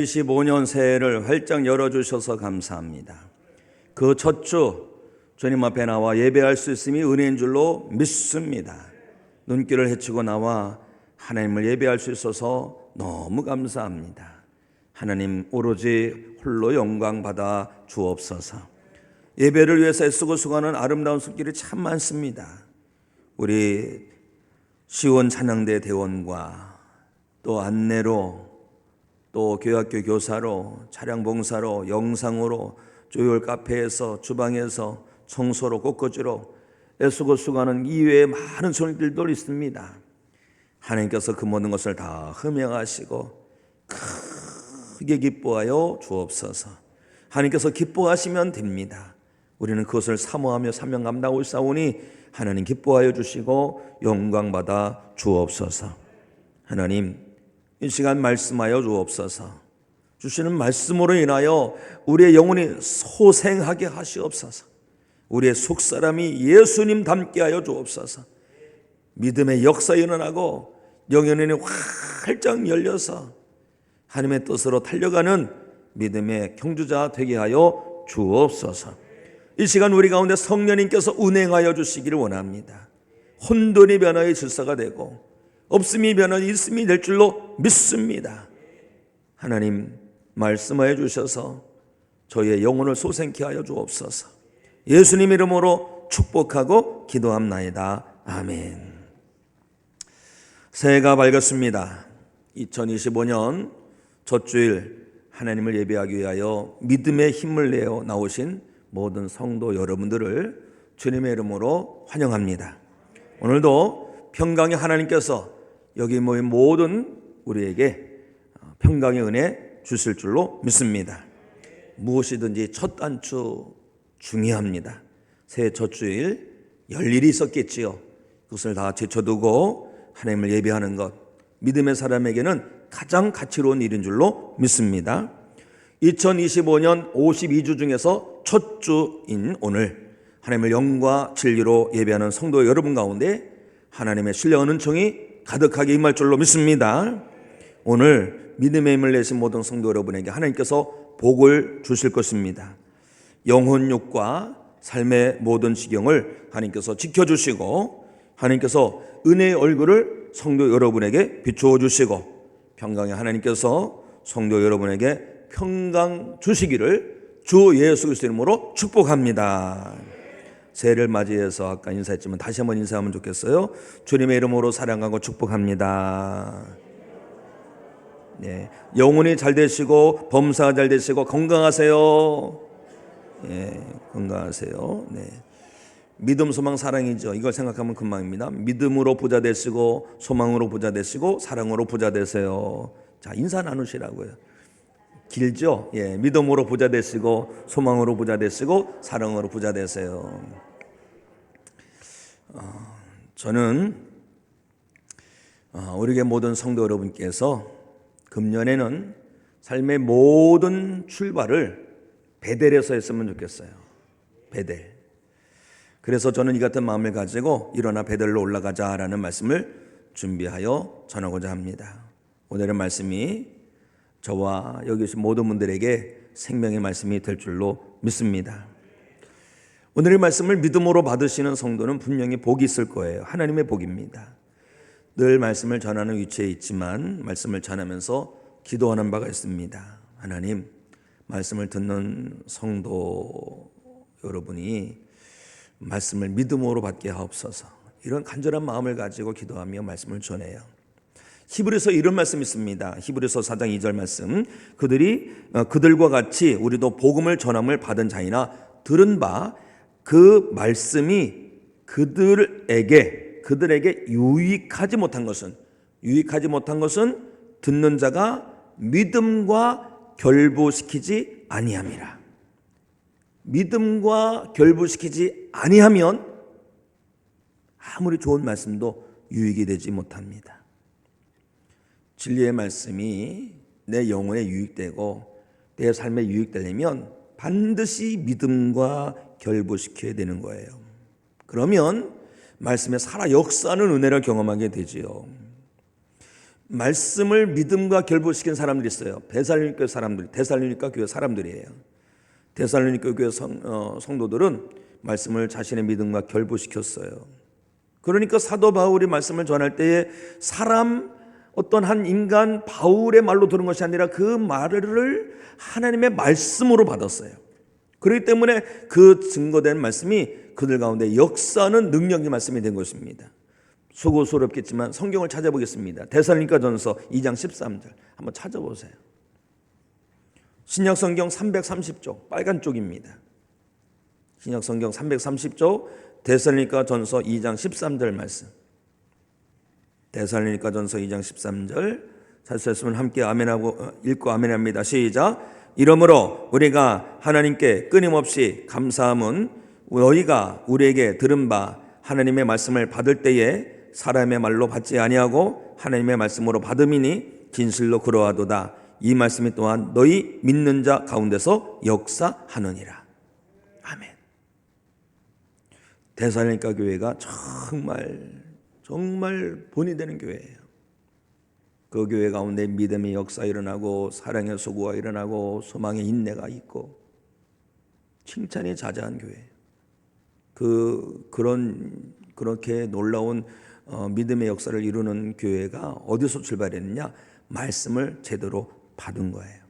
2025년 새해를 활짝 열어주셔서 감사합니다. 그 첫 주 주님 앞에 나와 예배할 수 있음이 은혜인 줄로 믿습니다. 눈길을 헤치고 나와 하나님을 예배할 수 있어서 너무 감사합니다. 하나님 오로지 홀로 영광 받아 주옵소서. 예배를 위해서 애쓰고 수고하는 아름다운 손길이 참 많습니다. 우리 시원 찬양대 대원과 또 안내로 또 교학교 교사로 차량 봉사로 영상으로 조율 카페에서 주방에서 청소로 꽃꽂이로 애쓰고 수고하는 이외에 많은 손길도 있습니다. 하나님께서 그 모든 것을 다 흠양하시고 크게 기뻐하여 주옵소서. 하나님께서 기뻐하시면 됩니다. 우리는 그것을 사모하며 사명 감당하고 있사오니 하나님 기뻐하여 주시고 영광 받아 주옵소서. 하나님 이 시간 말씀하여 주옵소서. 주시는 말씀으로 인하여 우리의 영혼이 소생하게 하시옵소서. 우리의 속사람이 예수님 닮게 하여 주옵소서. 믿음의 역사 일어나고 영혼의 눈이 활짝 열려서 하나님의 뜻으로 달려가는 믿음의 경주자 되게 하여 주옵소서. 이 시간 우리 가운데 성령님께서 운행하여 주시기를 원합니다. 혼돈이 변화의 질서가 되고 없음이 변화의 있음이 될 줄로 믿습니다. 하나님 말씀하여 주셔서 저희의 영혼을 소생케 하여 주옵소서. 예수님 이름으로 축복하고 기도합나이다. 아멘. 새해가 밝았습니다. 2025년 첫 주일 하나님을 예배하기 위하여 믿음의 힘을 내어 나오신 모든 성도 여러분들을 주님의 이름으로 환영합니다. 오늘도 평강의 하나님께서 여기 모인 모든 우리에게 평강의 은혜 주실 줄로 믿습니다. 무엇이든지 첫 단추 중요합니다. 새해 첫 주일 열 일이 있었겠지요. 그것을 다 제쳐두고 하나님을 예배하는 것, 믿음의 사람에게는 가장 가치로운 일인 줄로 믿습니다. 2025년 52주 중에서 첫 주인 오늘 하나님을 영과 진리로 예배하는 성도 여러분 가운데 하나님의 신령한 은총이 가득하게 임할 줄로 믿습니다. 오늘 믿음의 힘을 내신 모든 성도 여러분에게 하나님께서 복을 주실 것입니다. 영혼육과 삶의 모든 지경을 하나님께서 지켜주시고 하나님께서 은혜의 얼굴을 성도 여러분에게 비추어 주시고 평강의 하나님께서 성도 여러분에게 평강 주시기를 주 예수 그리스도 이름으로 축복합니다. 새해를 맞이해서 아까 인사했지만 다시 한번 인사하면 좋겠어요. 주님의 이름으로 사랑하고 축복합니다. 네, 영혼이 잘 되시고 범사가 잘 되시고 건강하세요. 네, 건강하세요. 네. 믿음, 소망, 사랑이죠. 이걸 생각하면 금방입니다. 믿음으로 부자 되시고 소망으로 부자 되시고 사랑으로 부자 되세요. 자, 인사 나누시라고요. 길죠? 예, 믿음으로 부자 되시고 소망으로 부자 되시고 사랑으로 부자 되세요. 저는 우리의 모든 성도 여러분께서 금년에는 삶의 모든 출발을 베델에서 했으면 좋겠어요. 베델. 그래서 저는 이 같은 마음을 가지고 일어나 베델로 올라가자라는 말씀을 준비하여 전하고자 합니다. 오늘의 말씀이 저와 여기 계신 모든 분들에게 생명의 말씀이 될 줄로 믿습니다. 오늘의 말씀을 믿음으로 받으시는 성도는 분명히 복이 있을 거예요. 하나님의 복입니다. 늘 말씀을 전하는 위치에 있지만 말씀을 전하면서 기도하는 바가 있습니다. 하나님, 말씀을 듣는 성도 여러분이 말씀을 믿음으로 받게 하옵소서. 이런 간절한 마음을 가지고 기도하며 말씀을 전해요. 히브리서 이런 말씀이 있습니다. 히브리서 4장 2절 말씀. 그들과 같이 우리도 복음을 전함을 받은 자이나 들은 바 그 말씀이 그들에게 유익하지 못한 것은 듣는 자가 믿음과 결부시키지 아니함이라. 믿음과 결부시키지 아니하면 아무리 좋은 말씀도 유익이 되지 못합니다. 진리의 말씀이 내 영혼에 유익되고 내 삶에 유익되려면 반드시 믿음과 결부시켜야 되는 거예요. 그러면 말씀에 살아 역사하는 은혜를 경험하게 되지요. 말씀을 믿음과 결부시킨 사람들이 있어요. 데살로니가 교회 사람들이에요. 데살로니가 교회 성도들은 말씀을 자신의 믿음과 결부시켰어요. 그러니까 사도 바울이 말씀을 전할 때에 어떤 한 인간 바울의 말로 들은 것이 아니라 그 말을 하나님의 말씀으로 받았어요. 그렇기 때문에 그 증거된 말씀이 그들 가운데 역사하는 능력의 말씀이 된 것입니다. 수고스럽겠지만 성경을 찾아보겠습니다. 데살로니가전서 2장 13절 한번 찾아보세요. 신약성경 330쪽 빨간 쪽입니다. 신약성경 330쪽 데살로니가전서 2장 13절 말씀. 데살로니가전서 2장 13절 찾으셨으면 함께 아멘하고 읽고 아멘합니다. 시작. 이러므로 우리가 하나님께 끊임없이 감사함은 너희가 우리에게 들은 바 하나님의 말씀을 받을 때에 사람의 말로 받지 아니하고 하나님의 말씀으로 받음이니 진실로 그러하도다. 이 말씀이 또한 너희 믿는 자 가운데서 역사하느니라. 아멘. 데살로니가 교회가 정말 본이 되는 교회예요. 그 교회 가운데 믿음의 역사 일어나고 사랑의 소구가 일어나고 소망의 인내가 있고 칭찬이 자자한 교회예요. 그렇게 놀라운 믿음의 역사를 이루는 교회가 어디서 출발했느냐? 말씀을 제대로 받은 거예요.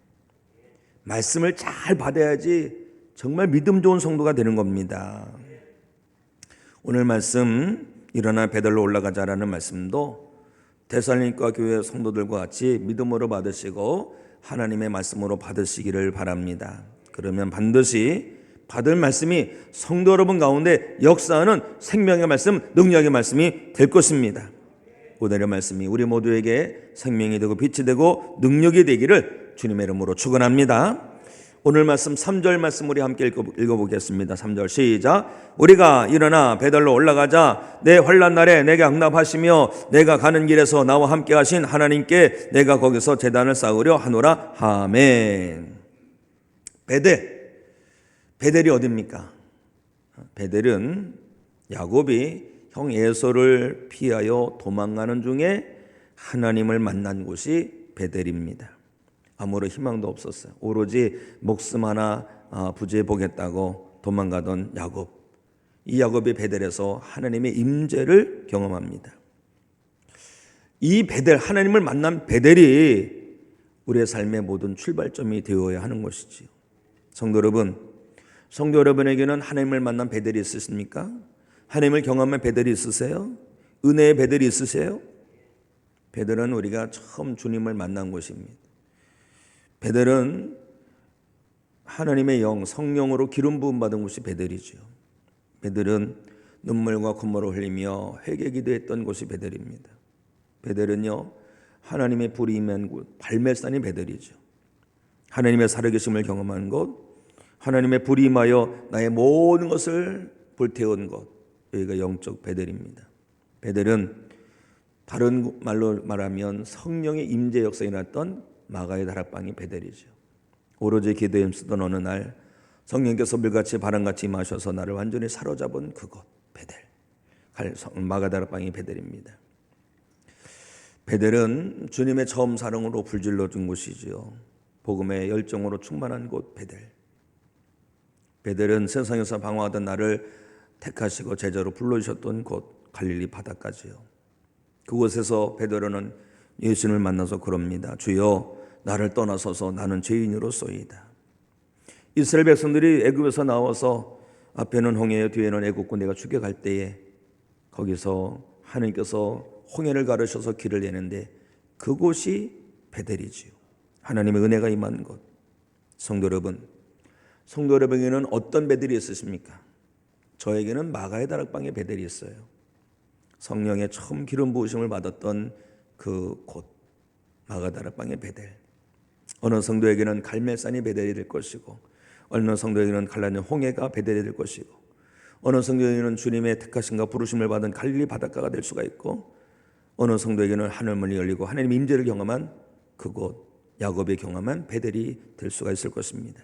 말씀을 잘 받아야지 정말 믿음 좋은 성도가 되는 겁니다. 오늘 말씀 일어나 베들로 올라가자라는 말씀도 데살로니가 교회 성도들과 같이 믿음으로 받으시고 하나님의 말씀으로 받으시기를 바랍니다. 그러면 반드시 받을 말씀이 성도 여러분 가운데 역사하는 생명의 말씀, 능력의 말씀이 될 것입니다. 오늘의 말씀이 우리 모두에게 생명이 되고 빛이 되고 능력이 되기를 주님의 이름으로 축원합니다. 오늘 말씀 3절 말씀 우리 함께 읽어보겠습니다. 3절 시작. 우리가 일어나 베들로 올라가자 내 환난 날에 내게 응답하시며 내가 가는 길에서 나와 함께 하신 하나님께 내가 거기서 제단을 쌓으려 하노라. 아멘. 베델이 어디입니까? 베델은 야곱이 형 에서를 피하여 도망가는 중에 하나님을 만난 곳이 베델입니다. 아무런 희망도 없었어요. 오로지 목숨 하나 부지해 보겠다고 도망가던 야곱. 이 야곱이 베델에서 하나님의 임재를 경험합니다. 이 베델, 하나님을 만난 베델이 우리의 삶의 모든 출발점이 되어야 하는 것이지요. 성도 여러분에게는 하나님을 만난 베델이 있으십니까? 하나님을 경험한 베델이 있으세요? 은혜의 베델이 있으세요? 베델은 우리가 처음 주님을 만난 곳입니다. 베델은 하나님의 영, 성령으로 기름 부음 받은 곳이 베델이죠. 베델은 눈물과 콧물을 흘리며 회개 기도했던 곳이 베델입니다. 베델은요, 하나님의 불이 임한 곳, 발멜산이 베델이죠. 하나님의 살아계심을 경험한 곳, 하나님의 불이 임하여 나의 모든 것을 불태운 곳, 여기가 영적 베델입니다. 베델은 다른 말로 말하면 성령의 임재 역사에 났던 마가의 다락방이 베델이죠. 오로지 기도에 힘쓰던 어느 날 성령께서 물같이 바람같이 임하셔서 나를 완전히 사로잡은 그곳 베델, 마가 다락방이 베델입니다. 베델은 주님의 처음 사랑으로 불질러 준 곳이지요. 복음의 열정으로 충만한 곳 베델. 베델은 세상에서 방황하던 나를 택하시고 제자로 불러주셨던 곳 갈릴리 바다까지요. 그곳에서 베드로는 예수님을 만나서 그럽니다. 주여 나를 떠나서서 나는 죄인으로소이다. 이스라엘 백성들이 애굽에서 나와서 앞에는 홍해 뒤에는 애국고 내가 죽여갈 때에 거기서 하나님께서 홍해를 가르셔서 길을 내는데 그곳이 베델이지요. 하나님의 은혜가 임한 곳. 성도 여러분에게는 어떤 베델이 있으십니까? 저에게는 마가의 다락방에 베델이 있어요. 성령의 처음 기름 부으심을 받았던 그 곳, 마가 다락방의 베델. 어느 성도에게는 갈멜산이 베델이 될 것이고, 어느 성도에게는 갈라진 홍해가 베델이 될 것이고, 어느 성도에게는 주님의 택하심과 부르심을 받은 갈릴리 바닷가가 될 수가 있고, 어느 성도에게는 하늘문이 열리고 하나님의 임재를 경험한 그곳, 야곱이 경험한 베델이 될 수가 있을 것입니다.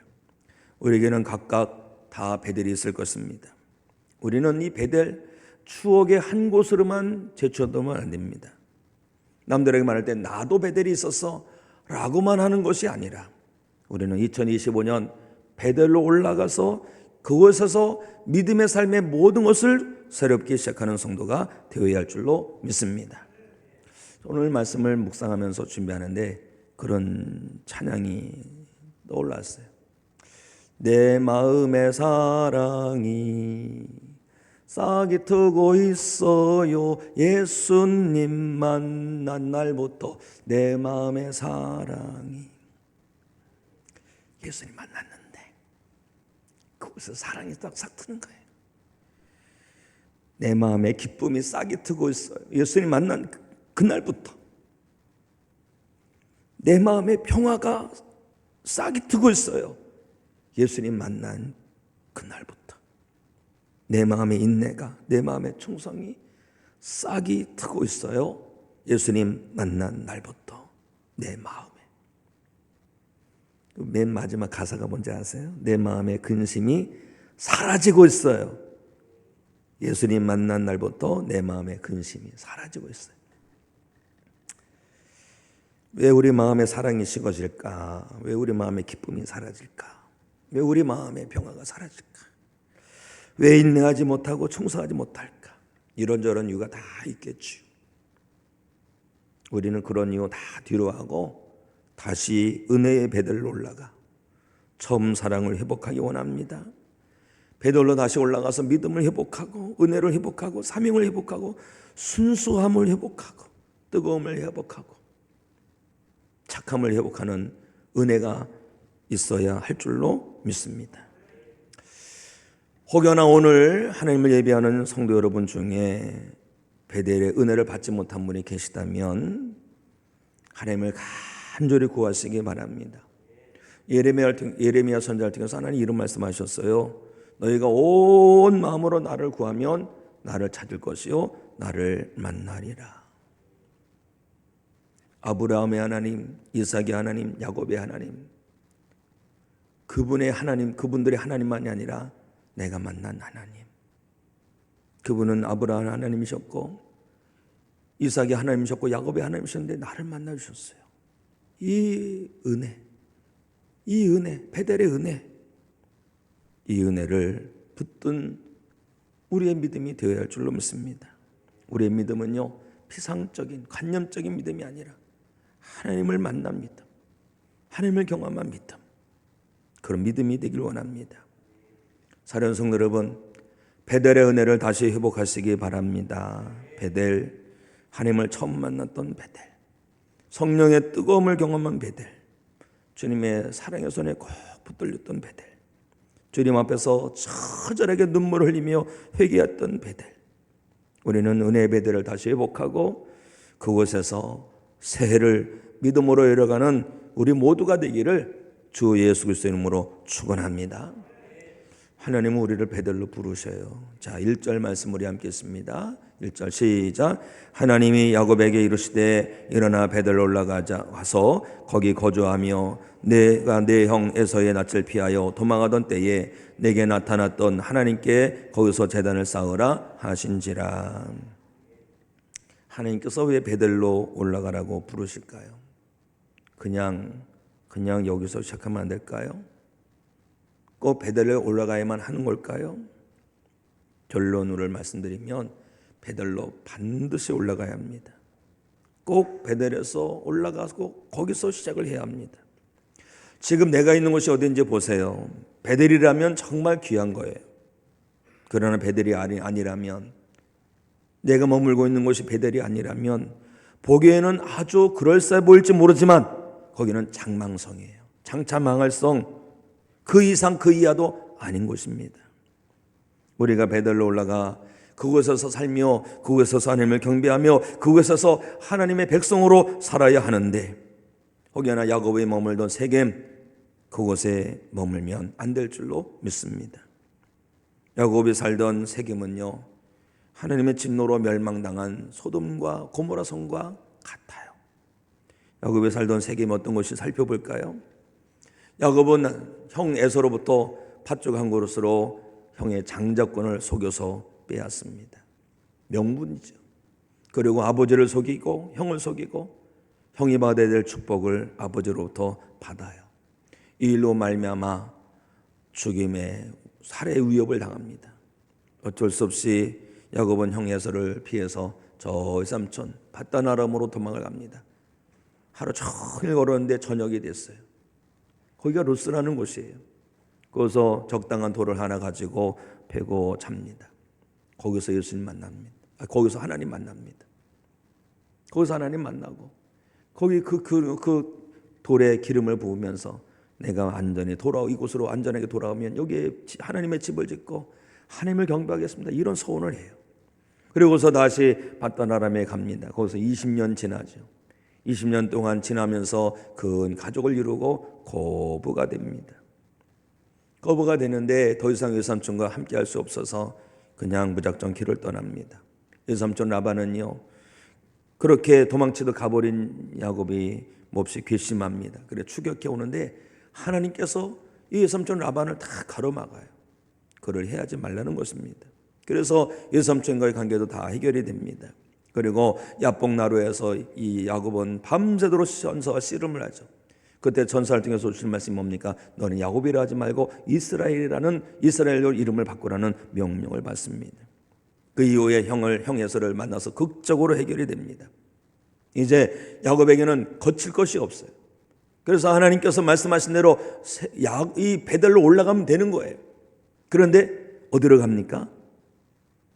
우리에게는 각각 다 베델이 있을 것입니다. 우리는 이 베델 추억의 한 곳으로만 제쳐두면 안 됩니다. 남들에게 말할 때 나도 베델이 있었어 라고만 하는 것이 아니라 우리는 2025년 베델로 올라가서 그곳에서 믿음의 삶의 모든 것을 새롭게 시작하는 성도가 되어야 할 줄로 믿습니다. 오늘 말씀을 묵상하면서 준비하는데 그런 찬양이 떠올랐어요. 내 마음의 사랑이 싹이 트고 있어요. 예수님 만난 날부터 내 마음의 사랑이. 예수님 만났는데 그곳에서 사랑이 싹 트는 거예요. 내 마음에 기쁨이 싹이 트고 있어요. 예수님 만난 그날부터 내 마음에 평화가 싹이 트고 있어요. 예수님 만난 그날부터 내 마음의 인내가, 내 마음의 충성이 싹이 트고 있어요. 예수님 만난 날부터 내 마음에. 맨 마지막 가사가 뭔지 아세요? 내 마음의 근심이 사라지고 있어요. 예수님 만난 날부터 내 마음의 근심이 사라지고 있어요. 왜 우리 마음의 사랑이 식어질까? 왜 우리 마음의 기쁨이 사라질까? 왜 우리 마음의 평화가 사라질까? 왜 인내하지 못하고 충성하지 못할까? 이런저런 이유가 다 있겠죠. 우리는 그런 이유 다 뒤로 하고 다시 은혜의 베델로 올라가 처음 사랑을 회복하기 원합니다. 베델로 다시 올라가서 믿음을 회복하고 은혜를 회복하고 사명을 회복하고 순수함을 회복하고 뜨거움을 회복하고 착함을 회복하는 은혜가 있어야 할 줄로 믿습니다. 혹여나 오늘 하나님을 예배하는 성도 여러분 중에 베델의 은혜를 받지 못한 분이 계시다면 하나님을 간절히 구하시기 바랍니다. 예레미야 선지자를 통해서 하나님 이런 말씀하셨어요. 너희가 온 마음으로 나를 구하면 나를 찾을 것이요 나를 만나리라. 아브라함의 하나님, 이삭의 하나님, 야곱의 하나님, 그분의 하나님, 그분들의 하나님만이 아니라 내가 만난 하나님. 그분은 아브라함의 하나님이셨고 이삭의 하나님이셨고 야곱의 하나님이셨는데 나를 만나주셨어요. 이 은혜, 베델의 은혜, 이 은혜를 붙든 우리의 믿음이 되어야 할 줄로 믿습니다. 우리의 믿음은요 피상적인 관념적인 믿음이 아니라 하나님을 만난 믿음, 하나님을 경험한 믿음, 그런 믿음이 되길 원합니다. 사랑하는 성도 여러분, 베델의 은혜를 다시 회복하시기 바랍니다. 베델, 하나님을 처음 만났던 베델, 성령의 뜨거움을 경험한 베델, 주님의 사랑의 손에 꼭 붙들렸던 베델, 주님 앞에서 처절하게 눈물을 흘리며 회개했던 베델. 우리는 은혜의 베델을 다시 회복하고 그곳에서 새해를 믿음으로 열어가는 우리 모두가 되기를 주 예수 그리스도의 이름으로 축원합니다. 하나님은 우리를 베델로 부르셔요. 자, 1절 말씀 우리 함께 읽습니다. 1절 시작. 하나님이 야곱에게 이르시되 일어나 베델로 올라가자 와서 거기 거주하며 내가 내 형 에서의 낯을 피하여 도망하던 때에 내게 나타났던 하나님께 거기서 제단을 쌓으라 하신지라. 하나님께서 왜 베델로 올라가라고 부르실까요? 그냥 여기서 시작하면 안 될까요? 꼭 베델에 올라가야만 하는 걸까요? 결론을 말씀드리면 베델로 반드시 올라가야 합니다. 꼭 베델에서 올라가고 거기서 시작을 해야 합니다. 지금 내가 있는 곳이 어딘지 보세요. 베델이라면 정말 귀한 거예요. 그러나 베델이 아니라면, 내가 머물고 있는 곳이 베델이 아니라면 보기에는 아주 그럴싸해 보일지 모르지만 거기는 장망성이에요. 장차 망할 성, 그 이상 그 이하도 아닌 곳입니다. 우리가 베델로 올라가 그곳에서 살며 그곳에서 하나님을 경배하며 그곳에서 하나님의 백성으로 살아야 하는데 혹여나 야곱이 머물던 세겜, 그곳에 머물면 안 될 줄로 믿습니다. 야곱이 살던 세겜은요 하나님의 진노로 멸망당한 소돔과 고모라 성과 같아요. 야곱이 살던 세겜이 어떤 것이 살펴볼까요? 야곱은 형 에서로부터 팥죽 한 그릇으로 형의 장자권을 속여서 빼앗습니다. 명분이죠. 그리고 아버지를 속이고 형을 속이고 형이 받아야 될 축복을 아버지로부터 받아요. 이 일로 말미암아 죽임의 살해 위협을 당합니다. 어쩔 수 없이 야곱은 형 에서를 피해서 저 삼촌 밧단 아람으로 도망을 갑니다. 하루 종일 걸었는데 저녁이 됐어요. 거기가 루스라는 곳이에요. 거기서 적당한 돌을 하나 가지고 패고 잡니다. 거기서 예수님 만납니다. 거기서 하나님 만납니다. 거기서 하나님 만나고 거기 그 돌에 기름을 부으면서 내가 안전히 이곳으로 안전하게 돌아오면 여기에 하나님의 집을 짓고 하나님을 경배하겠습니다. 이런 소원을 해요. 그리고서 다시 밧단 아람에 갑니다. 거기서 20년 지나죠. 20년 동안 지나면서 큰 가족을 이루고 거부가 됩니다. 거부가 되는데 더 이상 외삼촌과 함께 할 수 없어서 그냥 무작정 길을 떠납니다. 외삼촌 라반은요, 그렇게 도망치듯 가버린 야곱이 몹시 괘씸합니다. 그래 추격해 오는데 하나님께서 이 외삼촌 라반을 다 가로막아요. 그를 해하지 말라는 것입니다. 그래서 외삼촌과의 관계도 다 해결이 됩니다. 그리고 야복나루에서 이 야곱은 밤새도록 전서와 씨름을 하죠. 그때 전사를 통해서 주신 말씀이 뭡니까? 너는 야곱이라 하지 말고 이스라엘이라는 이스라엘로 이름을 바꾸라는 명령을 받습니다. 그 이후에 형 에서를 만나서 극적으로 해결이 됩니다. 이제 야곱에게는 거칠 것이 없어요. 그래서 하나님께서 말씀하신 대로 이 베델로 올라가면 되는 거예요. 그런데 어디로 갑니까?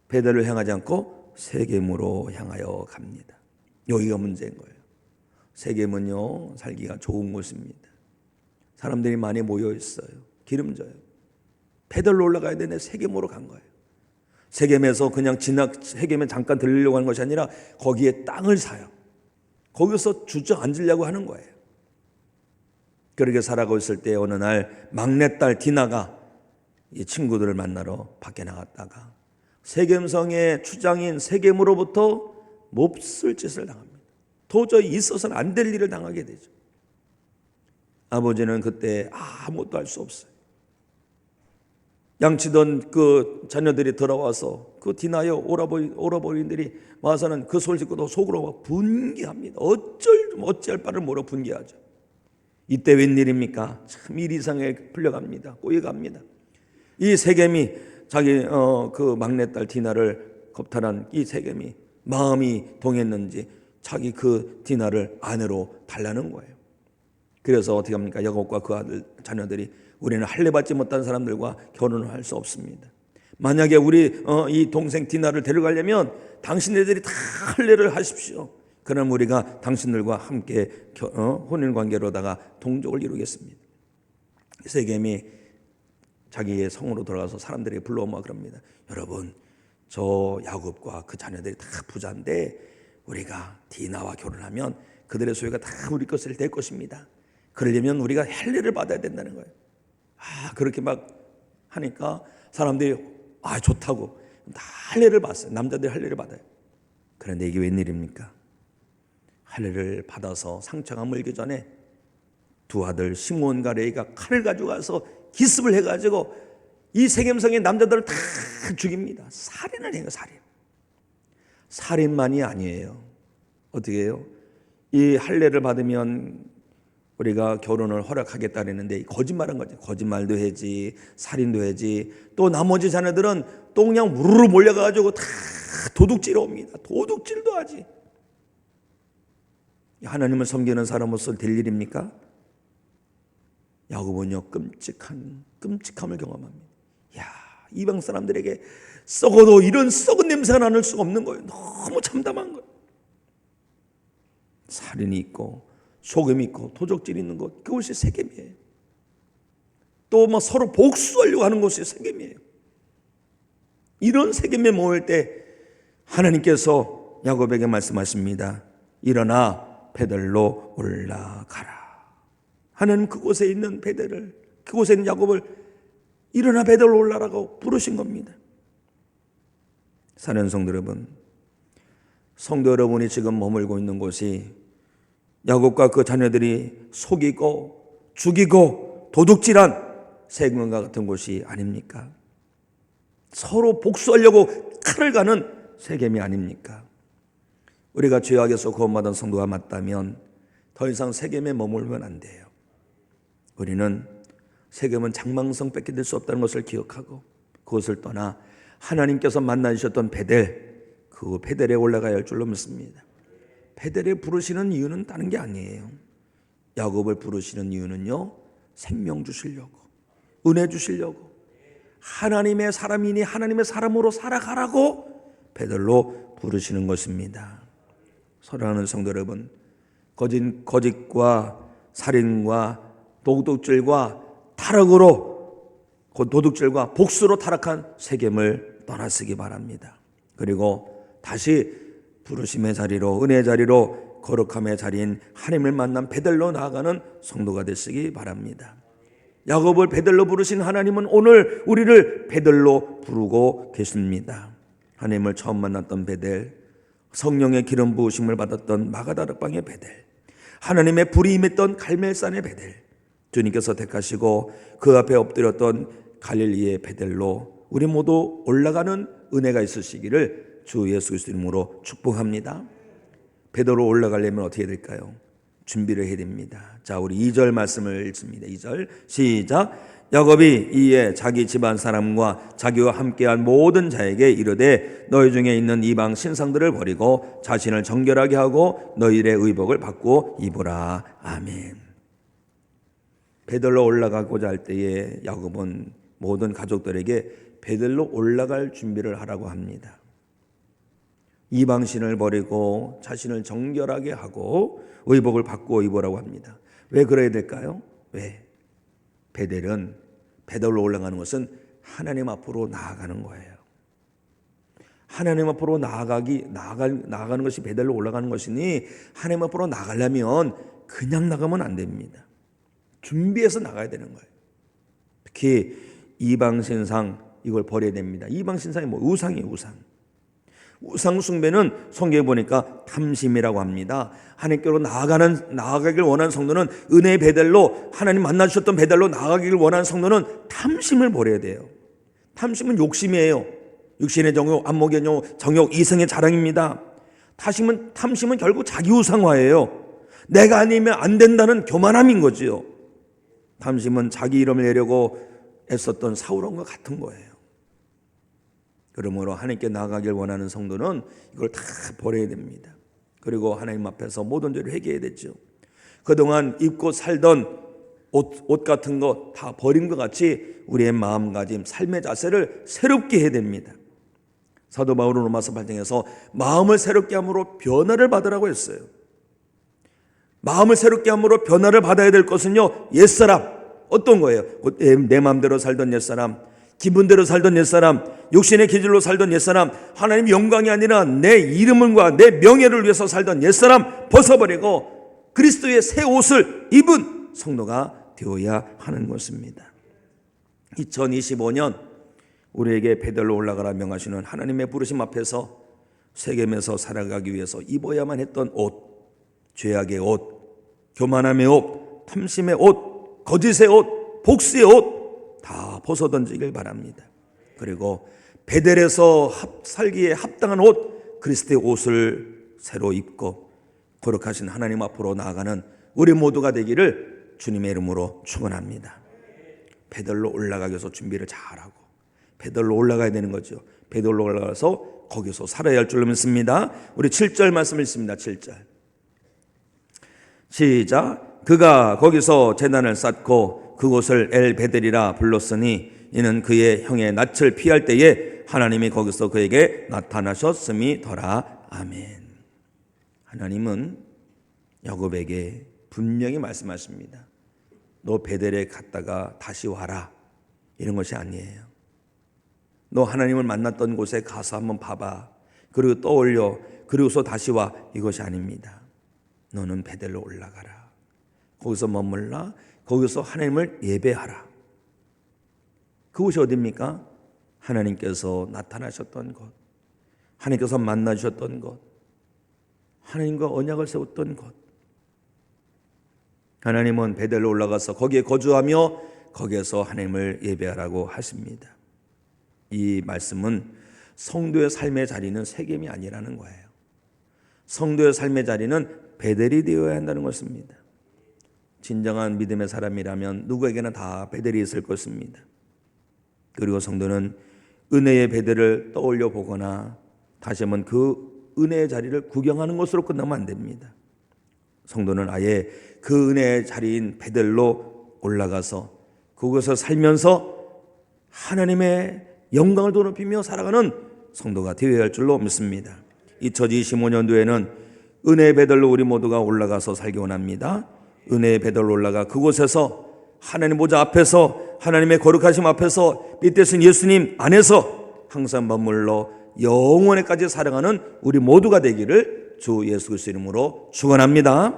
베델을 향하지 않고 세겜으로 향하여 갑니다. 여기가 문제인 거예요. 세겜은요, 살기가 좋은 곳입니다. 사람들이 많이 모여 있어요. 기름져요. 베델로 올라가야 되는데 세겜으로 간 거예요. 세겜에서 그냥 세겜에 잠깐 들리려고 하는 것이 아니라 거기에 땅을 사요. 거기서 주저앉으려고 하는 거예요. 그렇게 살아가고 있을 때 어느 날 막내딸 디나가 이 친구들을 만나러 밖에 나갔다가 세겜성의 주장인 세겜으로부터 몹쓸 짓을 당합니다. 도저히 있어서는 안 될 일을 당하게 되죠. 아버지는 그때 아무것도 할 수 없어요. 양치던 그 자녀들이 돌아와서 그 디나여 오라버니들이 와서는 그 소리를 듣고 속으로 분개합니다. 어찌할 바를 모르고 분개하죠. 이때 웬일입니까? 참 일 이상에 풀려갑니다. 꼬여갑니다. 이 세겜이 자기 그 막내딸 디나를 겁탈한 이 세겜이 마음이 동했는지 자기 그 디나를 아내로 달라는 거예요. 그래서 어떻게 합니까? 야곱과 그 아들 자녀들이 우리는 할례 받지 못한 사람들과 결혼을 할 수 없습니다. 만약에 우리 이 동생 디나를 데려가려면 당신네들이 다 할례를 하십시오. 그럼 우리가 당신들과 함께 혼인 관계로다가 동족을 이루겠습니다. 세겜이 자기의 성으로 돌아가서 사람들에게 불러오마 그럽니다. 여러분, 저 야곱과 그 자녀들이 다 부자인데 우리가 디나와 결혼하면 그들의 소유가 다 우리 것을 될 것입니다. 그러려면 우리가 할례를 받아야 된다는 거예요. 그렇게 막 하니까 사람들이 좋다고 다 할례를 받았어요. 남자들이 할례를 받아요. 그런데 이게 웬일입니까? 할례를 받아서 상처가 멀기 전에 두 아들 시므온과 레이가 칼을 가지고 가서 기습을 해가지고 이 세겜성의 남자들을 다 죽입니다. 살인을 해요. 살인만이 아니에요. 어떻게 해요? 이 할례를 받으면 우리가 결혼을 허락하겠다 그랬는데 거짓말한 거죠. 거짓말도 해지, 살인도 해지. 또 나머지 자녀들은 또 그냥 무르르 몰려가지고 다 도둑질을 옵니다. 도둑질도 하지. 하나님을 섬기는 사람으로서 될 일입니까? 야곱은요, 끔찍함을 경험합니다. 이방 사람들에게 썩어도 이런 썩은 냄새가 나는 수가 없는 거예요. 너무 참담한 거예요. 살인이 있고 속임이 있고 도적질이 있는 것, 그것이 세겜이에요. 또 서로 복수하려고 하는 것이 세겜이에요. 이런 세겜에 모일 때 하나님께서 야곱에게 말씀하십니다. 일어나 베델로 올라가라. 하나님 그곳에 있는 베델을, 그곳에 있는 야곱을 일어나 베델로 올라가라고 부르신 겁니다. 사랑하는 성도 여러분, 성도 여러분이 지금 머물고 있는 곳이 야곱과 그 자녀들이 속이고 죽이고 도둑질한 세겜과 같은 곳이 아닙니까? 서로 복수하려고 칼을 가는 세겜이 아닙니까? 우리가 죄악에서 구원받은 성도가 맞다면 더 이상 세겜에 머물면 안 돼요. 우리는 세겜은 장망성 뺏겨들 수 없다는 것을 기억하고 그것을 떠나 하나님께서 만나주셨던 베델, 그 베델에 올라가야 할 줄로 믿습니다. 베델에 부르시는 이유는 다른 게 아니에요. 야곱을 부르시는 이유는요, 생명 주시려고, 은혜 주시려고, 하나님의 사람이니 하나님의 사람으로 살아가라고 베델로 부르시는 것입니다. 사랑하는 성도 여러분, 거짓과 살인과 도둑질과 타락으로, 도둑질과 복수로 타락한 세겜을 떠나시기 바랍니다. 그리고 다시 부르심의 자리로, 은혜의 자리로, 거룩함의 자리인 하나님을 만난 베델로 나아가는 성도가 되시기 바랍니다. 야곱을 베델로 부르신 하나님은 오늘 우리를 베델로 부르고 계십니다. 하나님을 처음 만났던 베델, 성령의 기름 부으심을 받았던 마가다락방의 베델, 하나님의 불이 임했던 갈멜산의 베델, 주님께서 택하시고 그 앞에 엎드렸던 갈릴리의 베델로 우리 모두 올라가는 은혜가 있으시기를 주 예수 그리스도 이름으로 축복합니다. 베델로 올라가려면 어떻게 될까요? 준비를 해야 됩니다. 자, 우리 2절 말씀을 읽습니다. 2절 시작. 야곱이 이에 자기 집안 사람과 자기와 함께한 모든 자에게 이르되 너희 중에 있는 이방 신상들을 버리고 자신을 정결하게 하고 너희의 의복을 받고 입으라. 아멘. 베델로 올라가고자 할 때에 야곱은 모든 가족들에게 베델로 올라갈 준비를 하라고 합니다. 이방신을 버리고 자신을 정결하게 하고 의복을 받고 입으라고 합니다. 왜 그래야 될까요? 왜? 베델로 올라가는 것은 하나님 앞으로 나아가는 거예요. 하나님 앞으로 나아가는 것이 베델로 올라가는 것이니 하나님 앞으로 나가려면 그냥 나가면 안 됩니다. 준비해서 나가야 되는 거예요. 특히 이방신상, 이걸 버려야 됩니다. 이방신상이 뭐 우상이에요. 우상 숭배는 성경에 보니까 탐심이라고 합니다. 하나님께로 나아가길 원하는 성도는 은혜의 베델로, 하나님 만나주셨던 베델로 나아가길 원하는 성도는 탐심을 버려야 돼요. 탐심은 욕심이에요. 육신의 정욕, 안목의 정욕, 이성의 자랑입니다. 탐심은 결국 자기 우상화예요. 내가 아니면 안 된다는 교만함인 거지요. 탐심은 자기 이름을 내려고 애썼던 사울왕과 같은 거예요. 그러므로 하나님께 나아가길 원하는 성도는 이걸 다 버려야 됩니다. 그리고 하나님 앞에서 모든 죄를 회개해야 되죠. 그동안 입고 살던 옷 같은 거 다 버린 것 같이 우리의 마음가짐, 삶의 자세를 새롭게 해야 됩니다. 사도 바울은 로마서 8장에서 마음을 새롭게 함으로 변화를 받으라고 했어요. 마음을 새롭게 함으로 변화를 받아야 될 것은요, 옛사람, 어떤 거예요? 내 마음대로 살던 옛사람, 기분대로 살던 옛사람, 육신의 기질로 살던 옛사람, 하나님 영광이 아니라 내 이름과 내 명예를 위해서 살던 옛사람 벗어버리고 그리스도의 새 옷을 입은 성도가 되어야 하는 것입니다. 2025년 우리에게 베델로 올라가라 명하시는 하나님의 부르심 앞에서 세겜에서 살아가기 위해서 입어야만 했던 옷, 죄악의 옷, 교만함의 옷, 탐심의 옷, 거짓의 옷, 복수의 옷 다 벗어던지길 바랍니다. 그리고 베델에서 살기에 합당한 옷, 그리스도의 옷을 새로 입고 거룩하신 하나님 앞으로 나아가는 우리 모두가 되기를 주님의 이름으로 축원합니다. 베델로 올라가기 위해서 준비를 잘하고 베델로 올라가야 되는 거죠. 베델로 올라가서 거기서 살아야 할 줄로 믿습니다. 우리 7절 말씀을 읽습니다. 7절 시작. 그가 거기서 제단을 쌓고 그곳을 엘베델이라 불렀으니 이는 그의 형의 낯을 피할 때에 하나님이 거기서 그에게 나타나셨음이더라. 아멘. 하나님은 야곱에게 분명히 말씀하십니다. 너 베델에 갔다가 다시 와라, 이런 것이 아니에요. 너 하나님을 만났던 곳에 가서 한번 봐봐, 그리고 떠올려, 그리고서 다시 와, 이것이 아닙니다. 너는 베델로 올라가라. 거기서 머물라. 거기서 하나님을 예배하라. 그곳이 어디입니까? 하나님께서 나타나셨던 곳, 하나님께서 만나주셨던 곳, 하나님과 언약을 세웠던 곳. 하나님은 베델로 올라가서 거기에 거주하며 거기에서 하나님을 예배하라고 하십니다. 이 말씀은 성도의 삶의 자리는 세겜이 아니라는 거예요. 성도의 삶의 자리는 베델이 되어야 한다는 것입니다. 진정한 믿음의 사람이라면 누구에게나 다 베델이 있을 것입니다. 그리고 성도는 은혜의 베델을 떠올려 보거나 다시 한번 그 은혜의 자리를 구경하는 것으로 끝나면 안 됩니다. 성도는 아예 그 은혜의 자리인 베델로 올라가서 그곳에서 살면서 하나님의 영광을 높이며 살아가는 성도가 되어야 할 줄로 믿습니다. 2025년도에는 은혜의 베델로 우리 모두가 올라가서 살기 원합니다. 은혜의 베델로 올라가 그곳에서 하나님 보좌 앞에서 하나님의 거룩하심 앞에서 빛되신 예수님 안에서 항상 머물러 영원에까지 살아가는 우리 모두가 되기를 주 예수 그리스도 이름으로 축원합니다.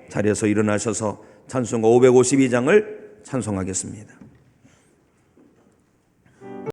자리에서 일어나셔서 찬송가 552장을 찬송하겠습니다.